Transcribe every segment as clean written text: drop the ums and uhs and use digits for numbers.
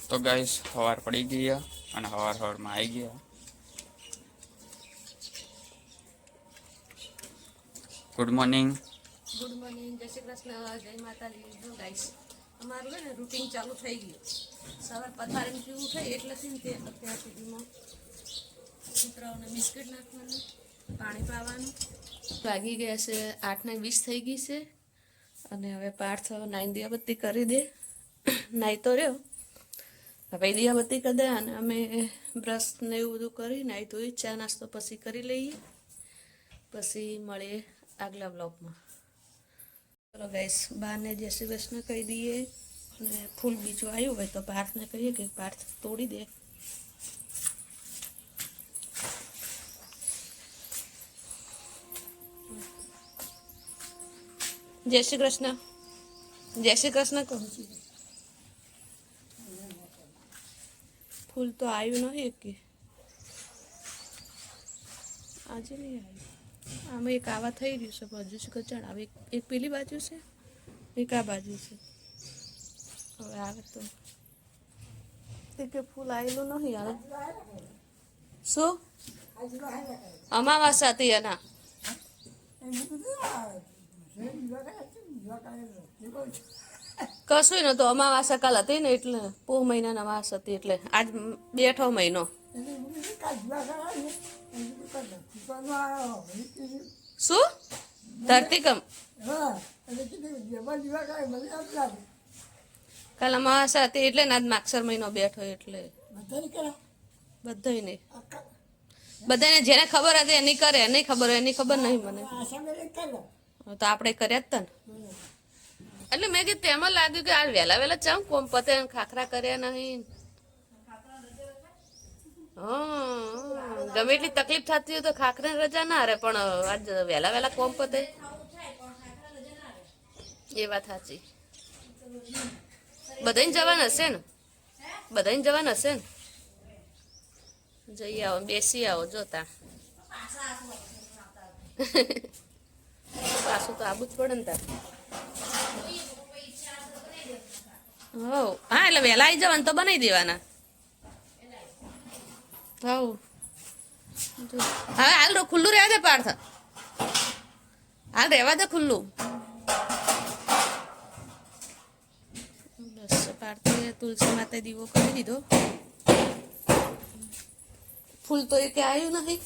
તો ગાઈસ સવાર પડી ગયા અને સવારમાં આવી ગયા. Good morning. ગુડ મોર્નિંગ, જય શ્રી કૃષ્ણ, જય માતાજી. જો ગાઈસ અમારું છે ને રૂટીન ચાલુ થઈ ગયું. સવાર પથારીથી ઉઠે એટલેથી ને તે અત્યાર સુધીમાં છોકરાઓને બિસ્કિટ નાખવાનું, પાણી પાવાનું. વાગી ગયા છે 8:20 થઈ ગઈ છે અને હવે પાર્થ નાઈ દિયાબત્તી કરી દે. નાઈ તો રહ્યો, હવે દિયાબત્તી કરી દે અને અમે બ્રશ ને એવું બધું કરી નાઈ ધોઈ ચા નાસ્તો પછી કરી લઈએ, પછી મળીએ આગલા બ્લોગમાં. ચલો ગાઈસ, બાને જય શ્રી કૃષ્ણ કહી દઈએ અને ફૂલ બીજું આવ્યું હોય તો પાર્થને કહીએ કે પાર્થ તોડી દે. જય શ્રી કૃષ્ણ, જય શ્રી કૃષ્ણ કહું છું. ફૂલ તો આવ્યું નહીં કે આજે નહીં આવ્યું. આમાં એક આવા થઈ રહ્યું છે પણ હજુ છે ચડાવે. એક પેલી બાજુ છે, એક આ બાજુ છે. હવે આવે તો કે ફૂલ આવેલું નહીં આવે. શું અમાવાસા હતી એના? કશું નતો, અમાવાસા કાલ હતી ને એટલે પોહ મહિનાની અમાવાસ હતી એટલે આજ બેઠો મહિનો. શું ધરતીકંપ? કાલ અમાવાસા હતી એટલે ને આજ માગસર મહિનો બેઠો એટલે બધાય નહીં. બધાને જેને ખબર હતી એની કરે, એની ખબર એની ખબર નહીં મને તો આપણે કર્યા જ તા ને. એટલે મેં કીધું તેમાં લાગ્યું કે આ વહેલા વહેલા ચમ કોમ પતે ખાખરા કર્યા નહીં. હા, ગમે એટલી તકલીફ થતી હોય તો ખાખરા રજા ના રહે પણ આજ વહેલા વહેલા કોમ પતે એ વાત સાચી. બધાને જવાનું હશે ને? બધાને જવાનું હશે ને? જઈ આવો, બેસી આવો. જોતા પાછું તો આવું જ પડે ને તાર. હા, એટલે વહેલા આવી જવાનું તો બનાવી દેવાના. હવ હવે હાલ ખુલ્લું રહેવા દે પાર્થ, હાલ રહેવા દે ખુલ્લું. બસ પાર્થે તુલસી માતા દીવો કરી દીધો. ફૂલ તો એ કે આવ્યું નહીં.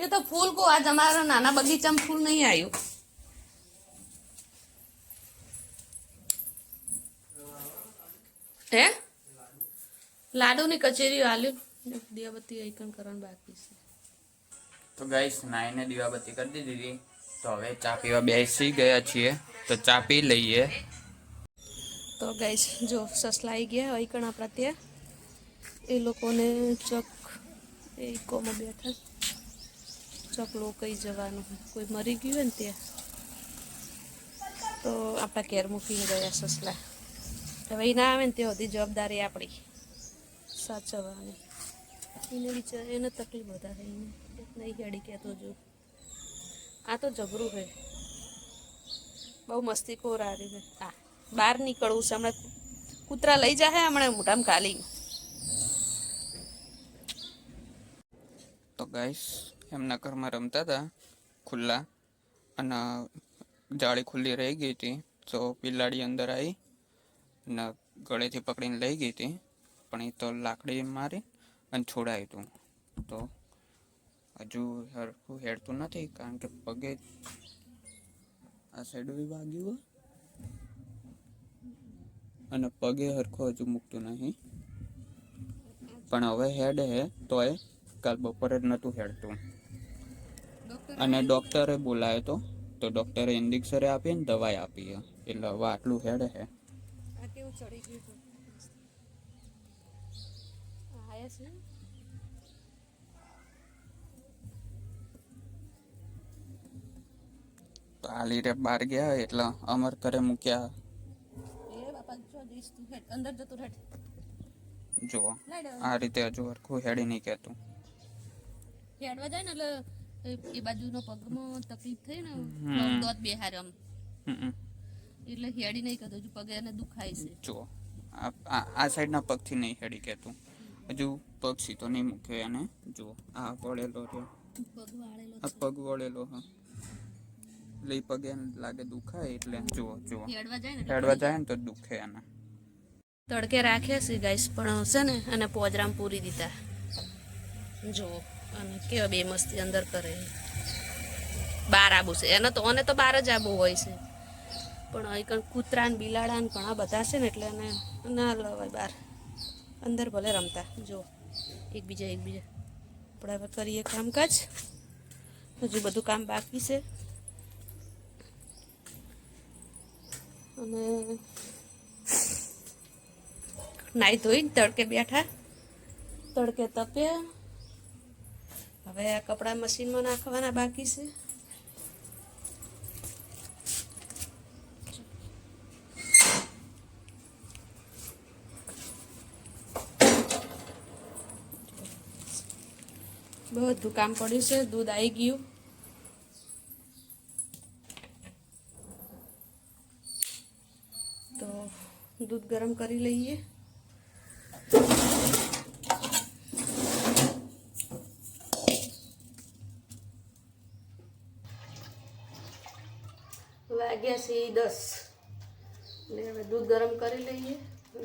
એ તો ફૂલ કો આજ અમારા નાના બગીચામાં ફૂલ નહીં આવ્યું. હે લાડુની કચેરી આલ્યું, દિયાબત્તી આઈકન કરવાનું બાકી છે. તો ગાઈસ નાઈને દીવાબત્તી કરી દીધી. તો હવે ચા પીવા બેસી ગયા છીએ, તો ચા પી લઈએ. તો ગાઈસ જો સસલા આવી ગયા આઈકન આપણા ત્યાં. એ લોકોને ચક એ ઇકોમાં બેઠા, ચકલો કઈ જવાનું કોઈ મરી ગયું હોય ને ત્યાં તો આપણા ઘેર મૂકીને ગયા સસલા. હવે એ ના આવે ને ત્યાં બધી જવાબદારી આપણી સાચવવાની. એને બિચાર એને તકલીફ વધારે એને નહીં હેડી કહેતો. જો આ તો જબરું છે, બહુ મસ્તી કોર આ રહી છે. આ બહાર નીકળવું છે હમણાં, કૂતરા લઈ જાય હમણાં મોઢામાં ખાલી. તો ગાઈસ એમના ઘરમાં રમતા હતા ખુલ્લા અને જાળી ખુલ્લી રહી ગઈ હતી. તો બિલાડી અંદર આવી અને ગળેથી પકડીને લઈ ગઈ હતી, પણ એ તો લાકડી મારી અને છોડાયું હતું. તો હજુ હરખું હેડતું નથી કારણ કે પગે આ સાઈડ બી વાગ્યું અને પગે હરખો હજુ મૂકતું નહીં. પણ હવે હેડ હે તોય કાલ બપોરે જ નહોતું હેડતું અને ડૉક્ટરે બોલાયો તો ડૉક્ટરે ઇન્જેક્શન આપી ને દવાઈ આપી, એટલે હવે આટલું હેડ હે. આ કેવું ચડી ગયું હતું આયા છે. તો આ લીરે બહાર ગયા એટલે અમર ઘરે મૂક્યા. એ બાપા જો દીસ તું હેડ અંદર જતું હેડ. જુઓ આ રીતે હજુ હરખું હેડી નહીં કહેતું. હેડવા જાય ને એટલે એ બાજુનો પગમાં તકલીફ થઈ ને દોત બેહાર આમ એટલે હેડી નહીં કરતો, હજુ પગે એને દુખાય છે. જુઓ આ સાઈડના પગથી નહીં હેડી કહેતું, હજુ પગ સીધો નહીં મૂક્યો એને. જુઓ આ વળેલો રહ્યો, આ પગ વળેલો. હા એટલે એ પગે એને લાગે દુખાય એટલે જુઓ જુઓ હેડવા જાય ને તો દુખે એને. તડકે રાખ્યા છે ગાઈસ, પણ હશે ને અને પોજરામ પૂરી દીધા જો. અને કેવા બે મસ્તી અંદર કરે. બાર આબુ છે એને તો, અને તો બાર જ આબુ હોય છે, પણ અહીં કૂતરા ને બિલાડા ને ઘણા બધા છે ને એટલે એને ના લવાય બહાર. અંદર ભલે રમતા જો એકબીજા. આપણે હવે કરીએ કામકાજ. હજુ બધું કામ બાકી છે. અને નાઈ ધોઈ તડકે બેઠા, તડકે તપ્યા. હવે આ કપડા મશીનમાં નાખવાના બાકી છે. બધું કામ પડ્યું છે. દૂધ આવી ગયું. તો દૂધ ગરમ કરી લઈએ. વાગ્યા છે 10 ને હવે દૂધ ગરમ કરી લઈએ.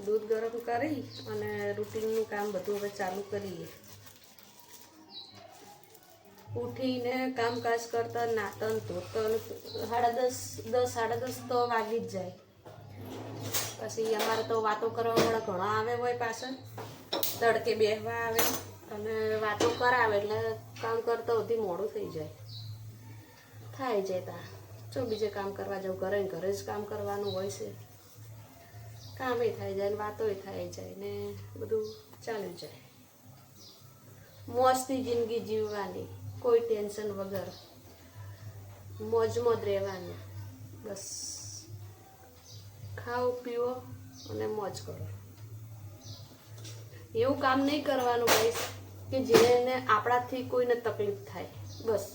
દૂધ ગરમ કરી અને રૂટીનનું કામ બધું હવે ચાલુ કરીએ. ઉઠીને કામકાજ કરતા નાતન ધોતન 10:30 તો વાગી જ જાય. પછી અમારે તો વાતો કરવાવાળા ઘણા આવે હોય પાછળ, તડકે બેસવા આવે અને વાતો કરાવે એટલે કામ કરતા સુધી મોડું થઈ જાય. થાય જાય તા જો બીજે કામ કરવા જાઉં, ઘરે ઘરે જ કામ કરવાનું હોય છે. કામે થઈ જાય ને વાતોય થઈ જાય ને બધું ચાલ્યું જાય. મોજથી જિંદગી જીવવાની, કોઈ ટેન્શન વગર મોજમાં જ રહેવાનું. બસ ખાઓ પીવો અને મોજ કરો. એવું કામ નહીં કરવાનું ગાઈસ કે જેને આપણાથી કોઈને તકલીફ થાય. બસ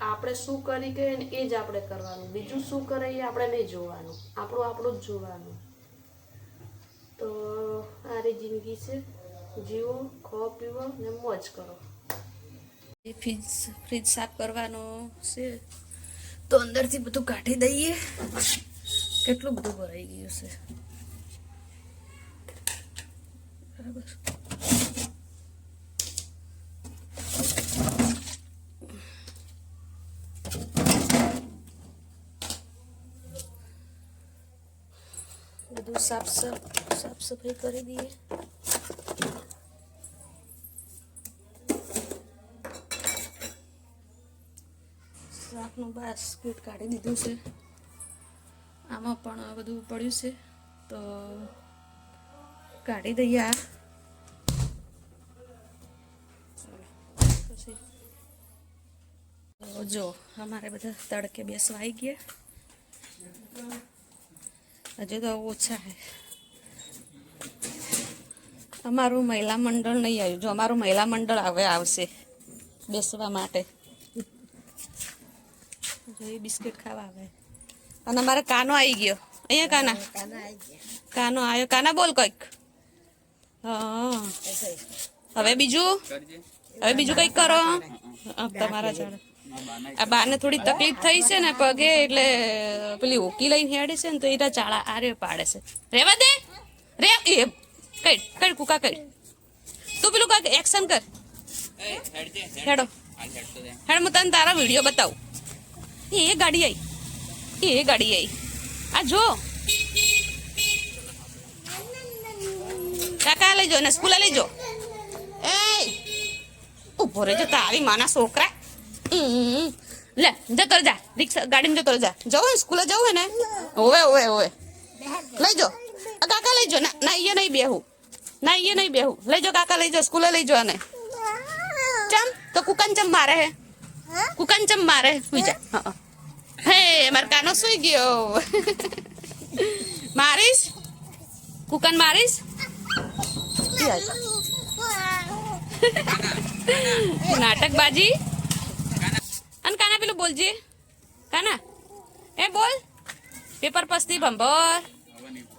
આપણે શું કરી ગયે ને એ જ આપણે કરવાનું, બીજું શું કરે એ આપણે નહીં જોવાનું, આપણું જ જોવાનું. તો આરી જિંદગી છે, જીવો, ખાઓ પીવો ને મોજ કરો. ફ્રીજ સાફ કરવાનો છે તો અંદરથી બધું કાઢી દઈએ. કેટલું બધું ભરાઈ ગયું છે. બરાબર. બધું સાફ સફાઈ કરી દઈએ. શાકનું બાસ્કેટ કાઢી દીધું છે. આમાં પણ બધું પડ્યું છે તો કાઢી દઈએ. આ પછી જો અમારે બધા તડકે બેસવા આવી ગયા. હજુ તો ઓછા છે. અમારું મહિલા મંડળ નહીં આવ્યું. જો અમારું મહિલા મંડળ હવે આવશે બેસવા માટે. જો એ બિસ્કિટ ખાવા આવે. અને અમારે કાનો આવી ગયો. અહીંયા કાનો આવ્યો. કાના બોલ કંઈક. હા હવે બીજું કંઈક કરો. તમારા જોડે આ બાને થોડી તકલીફ થઈ છે ને પગે, એટલે પેલી હોકી લઈને હેડે છે ને તો એના ચાળા આરે પાડે છે. રેવા દે રે. એ કઈ કુકા કઈ તું પેલું કાંઈક એક્શન કર. હેડો હેડ હું તને તારા વિડીયો બતાવું. એ ગાડી આવી. આ જો કાકા લઈ જો ને સ્કૂલે લઈ જો. એ ઉભો રહેજો તારી માના છોકરા. લે જતો જા, રિક્ષા ગાડીમાં જતો જા. જવું સ્કૂલે જવું ને? હોવે લઈ જો કાકા લઈ જો. ના એ નહીં બેહું. લઈ જો કાકા લઈ જો, સ્કૂલે લઈ જો. ને ચમ તો કુકન ચમ મારે સુઈ જા. હે માર કાનો સુઈ ગયો. મારીશ કુકન મારીશ. નાટકબાજી. અને કાના પેલું બોલજે. કાના એ બોલ. પેપર પસ્તી ભંભર.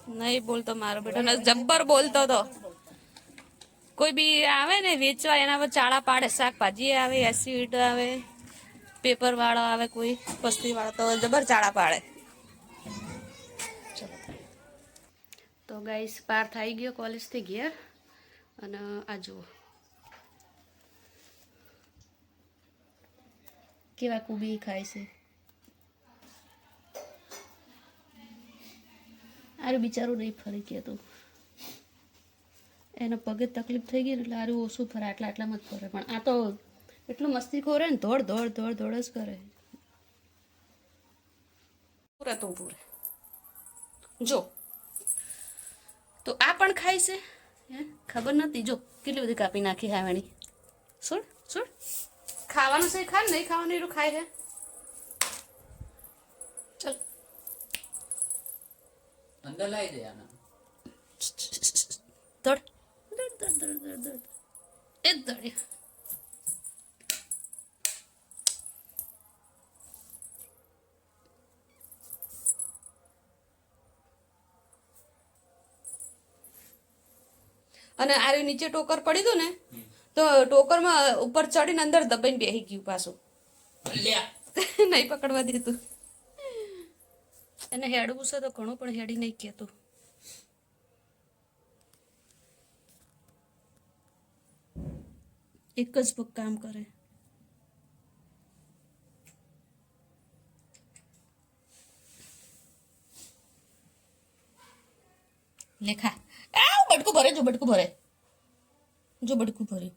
નહીં બોલતો મારો બેટો ને જબ્બર બોલતો તો. કોઈ બી આવે ને વેચવા એના પર ચાળા પાડે, શાકભાજી આવે, એસિડ આવે, પેપર વાળો આવે, કોઈ પસ્તી વાળો તો જબર ચાળા પાડે. તો ગાઈસ પાર થઈ ગયો કોલેજથી ઘેર અને આ જુઓ કેવા કુબી ખાય છે. આરું બિચારું નહીં ફરી કહેતું, એના પગે તકલીફ થઈ ગઈ ને એટલે આરું ઓછું ફરે, આટલામાં જ ફરે. પણ આ તો એટલું મસ્તી ખોરે ને, દોડ દોડ દોડ દોડ જ કરે. પૂરે તું પૂરે જો તો આ પણ ખાય છે, હે ખબર નથી. જો કેટલી બધી કાપી નાખી ખાવાની. સુણ સુણ ખાવાનું છે, ખા નહીં ખાવાનું એટલું ખાય છે. ચલ અંદર લાવી દે આના. દોડ દોડ દોડ દોડ દોડ દોડ એ દોડ. અને આ નીચે ટોકર પડી હતું ને તો ટોકરમાં ઉપર ચડીને અંદર દબાઈને બેસી ગયું પાછું. નહીં પકડવા દીધું. એને હેડવું છે તો ઘણું પણ હેડી નહીં કહેતું. એક જ પગ કામ કરે. લેખા આ બટકું ભરે, જો બટકું ભરે, જો બટકું ભરે.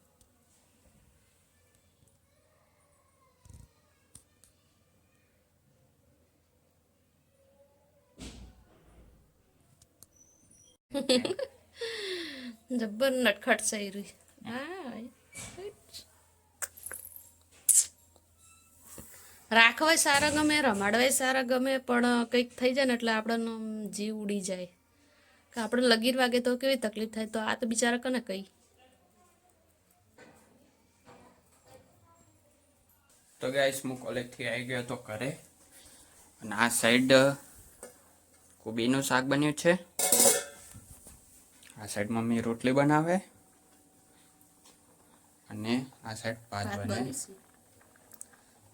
જબ્બર નટખટ થઈ રહી. રાખવાય સારા ગમે, રમાડવાય સારા ગમે, પણ કંઈક થઈ જાય ને એટલે આપણને જીવ ઉડી જાય કે આપણે લગીર વાગે તો કેવી તકલીફ થાય. તો આ તો બિચારા કને કઈ. તો ગાઈસ હું કોલેજથી આવી ગયો તો ઘરે, અને આ સાઈડ કોબીનું શાક બન્યું છે, આ સાઈડ મમ્મી રોટલી બનાવે, અને આ સાઈડ ભાત બને.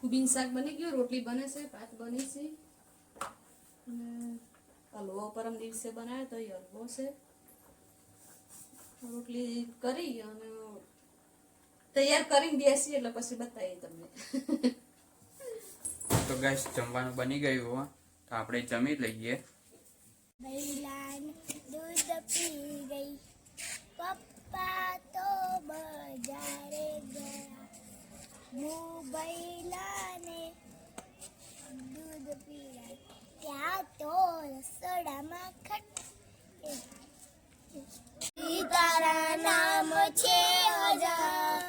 કોબીનું શાક બની ગયું, રોટલી બને છે, ભાત બની છે, અને હલવો પરમ દિવસે બનાવ્યો તો એ હલવો છે. રોટલી કરી અને તૈયાર કરીને બેસી એટલે પછી બતાવીએ તમને. તો ગાઈસ જમવાનું બની ગયું હો, તો આપણે જમી લઈએ. બૈલાન દૂધ પી ગઈ, પપ્પા તો બજારે ગયા, હું બૈલાને દૂધ પીવડાવ્યું, ત્યાં તો રસોડામાં ખટ. તારા નામ છે હજાર,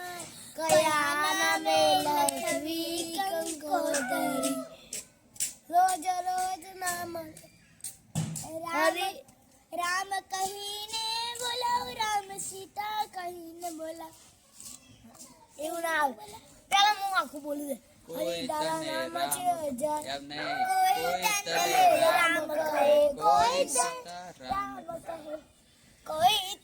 કયા નામે લખવી કંકોતરી, રોજ રોજ નામ રામ કહીને બોલાવ, રામ સીતા કહીને બોલાવ. એવું ના આવે, પેલા હું આખું બોલું દે. કોઈ તને રામ કહે, કોઈ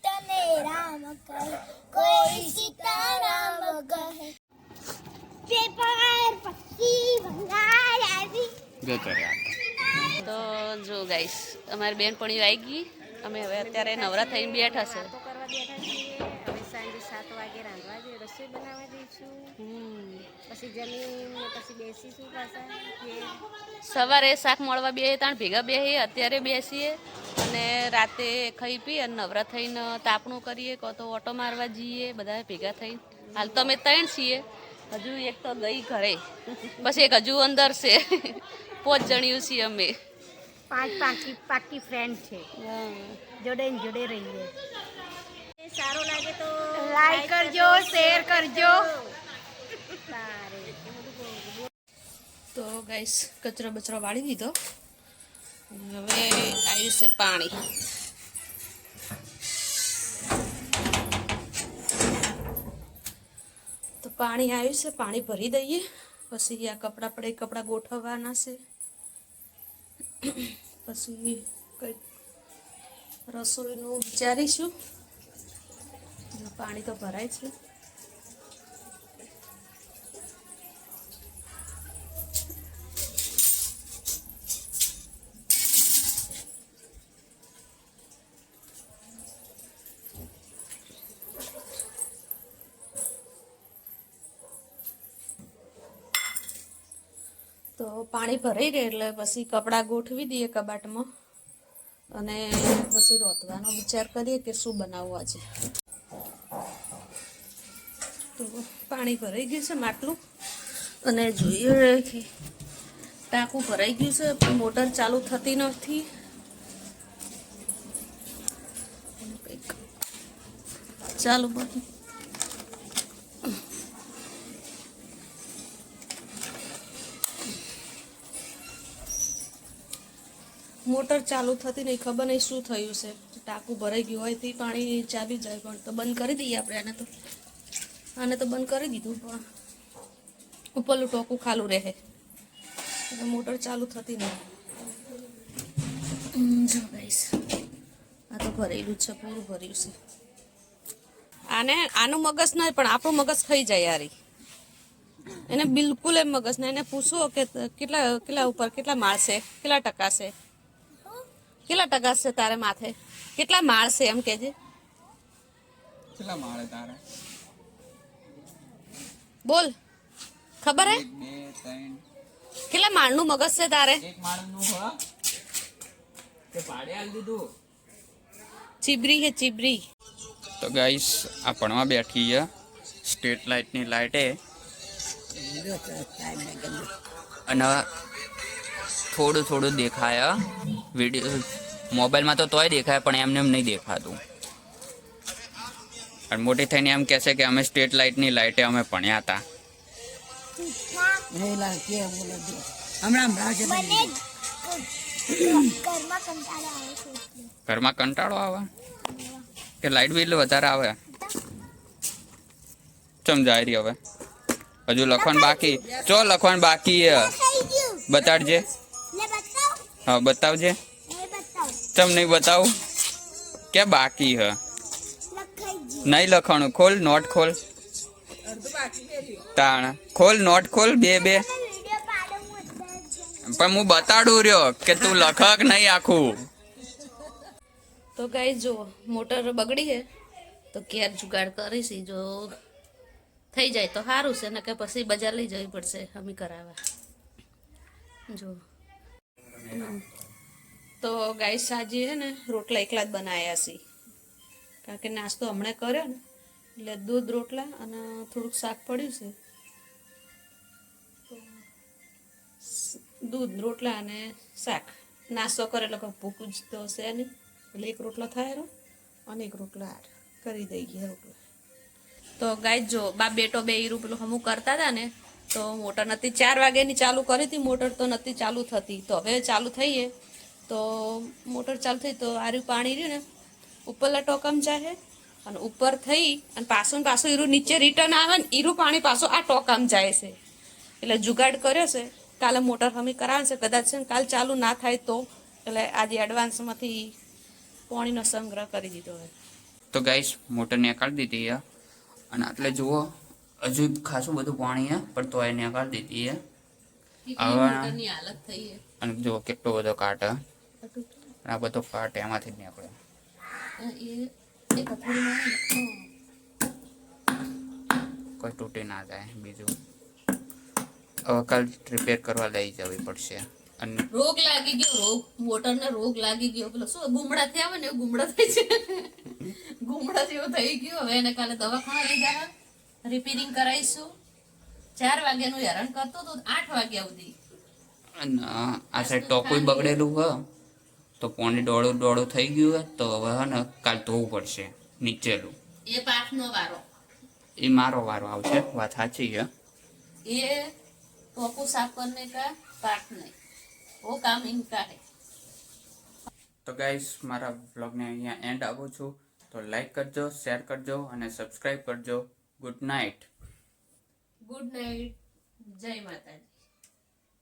તને રામ કહે, કોઈ સીતારામ કહે. પેપર પક્ષી ભંગાર આવી. તો જો ગાઈસ અમારી બેનપણીઓ આવી ગઈ, અમે હવે અત્યારે નવરા થઈને બેઠા છે. તો કરવા બેઠા છીએ. હવે સાંજે 7 વાગે રાંધવા જઈએ, રસોઈ બનાવવા જઈશું, પછી જમીને પછી બેસીશું પાછા. સવારે શાક મળવા બે ત્રણ ભેગા બેસીએ, અત્યારે બેસીએ, અને રાતે ખાઈ પી અને નવરા થઈને તાપણું કરીએ, કાં તો ઓટો મારવા જઈએ બધા ભેગા થઈને. હાલ તો અમે 3 છીએ, હજુ એક તો ગઈ ઘરે, પછી એક હજુ અંદર છે. 5 જણીઓ છીએ અમે. 5 પાકી ફ્રેન્ડ છે, જોડે ને જોડે રહીએ. સારો લાગે તો લાઈક કરજો, શેર કરજો. તો ગાઈસ કચરો બચરો વાળી દીધો, હવે આવ્યું છે પાણી. તો પાણી આવ્યું છે, પાણી ભરી દઈએ, પછી આ કપડાં પડે કપડાં ગોઠવવાના છે, પછી કંઈક રસોઈનું વિચારીશું. પાણી તો ભરાય છે. તો પાણી ભરાઈ રહે એટલે પછી કપડાં ગોઠવી દઈએ કબાટમાં અને પછી રોતવાનો વિચાર કરીએ કે શું બનાવવું આજે. તો પાણી ભરાઈ ગયું છે માટલું અને જોઈએ કે ટાંકું ભરાઈ ગયું છે પણ મોટર ચાલુ થતી નથી. કંઈક ચાલુ બધું મોટર ચાલુ થતી નહીં, ખબર નહીં શું થયું છે. ટાંકું ભરાઈ ગયું હોય તે પાણી ચાલી જાય પણ તો બંધ કરી દઈએ આપણે આને તો બંધ કરી દીધું પણ ઉપરનું ટોકું ખાલું રહે એટલે મોટર ચાલુ થતી નહીં. જો ગાઈસ આ તો ભરેલું છે, પૂરું ભર્યું છે. આનું મગજ નહીં પણ આપણું મગજ ખાઈ જાય યારી. એને બિલકુલ એમ મગજ નહીં. એને પૂછો કે કેટલા ઉપર કેટલા માળ છે, કેટલા ટકા છે, કેટલા ટકા છે તારે માથે, કેટલા માળ છે એમ કેજે. કેટલા માળે તારે? બોલ, ખબર હે? 1 2 3. કેટલા માળનું મગજ છે તારે? એક માળનું હ કે ભાડે આલ દીધું? ચીબરી હે ચીબરી. તો ગાઈસ આ ભણવા બેઠી છે સ્ટ્રીટ લાઇટની લાઇટે અને થોડું થોડું દેખાય વિડીયો મોબાઈલમાં તો તોય દેખાય પણ એમને એમ નહીં દેખાતું. અને મોટી થઈને એમ કહે છે કે અમે સ્ટ્રીટ લાઇટની લાઇટે અમે ભણ્યા હતા. ઘરમાં કંટાળો આવે કે લાઇટ બિલ વધારે આવે? ચમ જાય રહી હવે? હજુ લખવાનું બાકી? ચો લખવાનું બાકી બતાડજે. હા બતાવજે. ચમ નહીં બતાવું? કે બાકી હ? નહીં લખવાનું. ખોલ નોટ ખોલ. તાણ ખોલ નોટ ખોલ. બે પણ હું બતાડું રહ્યો કે તું લખક નહીં આખું. તો ગાઈસ જો મોટર બગડી છે તો ઘેર જુગાડ કરીશ. જો થઈ જાય તો સારું છે ને કે પછી બજાર લઈ જવી પડશે અમે કરાવવા. જો તો ગાઈસ આજે છે ને રોટલા એકલા જ બનાવ્યા છે કારણ કે નાસ્તો હમણાં કર્યો ને એટલે દૂધ રોટલા અને થોડુંક શાક પડ્યું છે. દૂધ રોટલા અને શાક નાસ્તો કરે એટલે ભૂખ જ તો છે નહીં એટલે એક રોટલો થાય અને એક રોટલો કરી દઈ ગયા રોટલો. તો ગાય જો બાપ બેટો બે પેલું હમું કરતા હતા ને તો મોટર નથી 4 વાગ્યાની ચાલુ કરી હતી મોટર તો નથી ચાલુ થતી. તો હવે ચાલુ થઈએ તો મોટર ચાલુ થઈ તો આર્યું પાણી રહ્યું ને ઉપરલા ટોકમ જાય અને ઉપર થઈ અને પાછું ઈરું નીચે રિટર્ન આવે ને ઈરું પાણી પાછું આ ટોકમ જાય છે. એટલે જુગાડ કર્યો છે. કાલે મોટર હમી કરાવે છે કદાચ છે ને કાલ ચાલુ ના થાય તો એટલે આજે એડવાન્સમાંથી પાણીનો સંગ્રહ કરી દીધો હોય. તો ગાઈસ મોટર નીકાળી દીધી અને એટલે જુઓ હજુ ખાસું બધું પાણી છે પણ તો એ નીકાળી દીધી મોટરની હાલત થઈ છે. અને જુઓ કેટલો બધો કાટ આ બધો કાટ એમાંથી જ નીકળે. કોઈ તૂટી ના જાય. બીજું હવે કાલ રિપેર કરવા લઈ જવી પડશે. અને રોગ લાગી ગયો મોટરને રોગ લાગી ગયો પેલો શું ગુમડા થયા હોય ને એવું ગુમડા થઈ છે. ગુમડા જેવો થઈ ગયો. હવે એને કાલે દવાખાના લઈ જવા રિપેરિંગ કરાવીશું. 4 વાગ્યાનું હેરાન કરતો તો 8 વાગ્યા સુધી. આ સાઈડ ટોપું બગડેલું હ તો પાણી ડોળું થઈ ગયું હે તો હવે હે ને કાલ ધોવું પડશે નીચેલું. એ પાઠનો વારો એ મારો વારો આવશે. વાત સાચી છે. એ टोपू साफ करने का पार्ट नहीं वो काम इनका है. તો ગાઈસ મારા વ્લોગને અહીંયા એન્ડ આપું છું. તો લાઈક કરજો, શેર કરજો અને સબસ્ક્રાઈબ કરજો. Good night. Good night. જય માતાજી.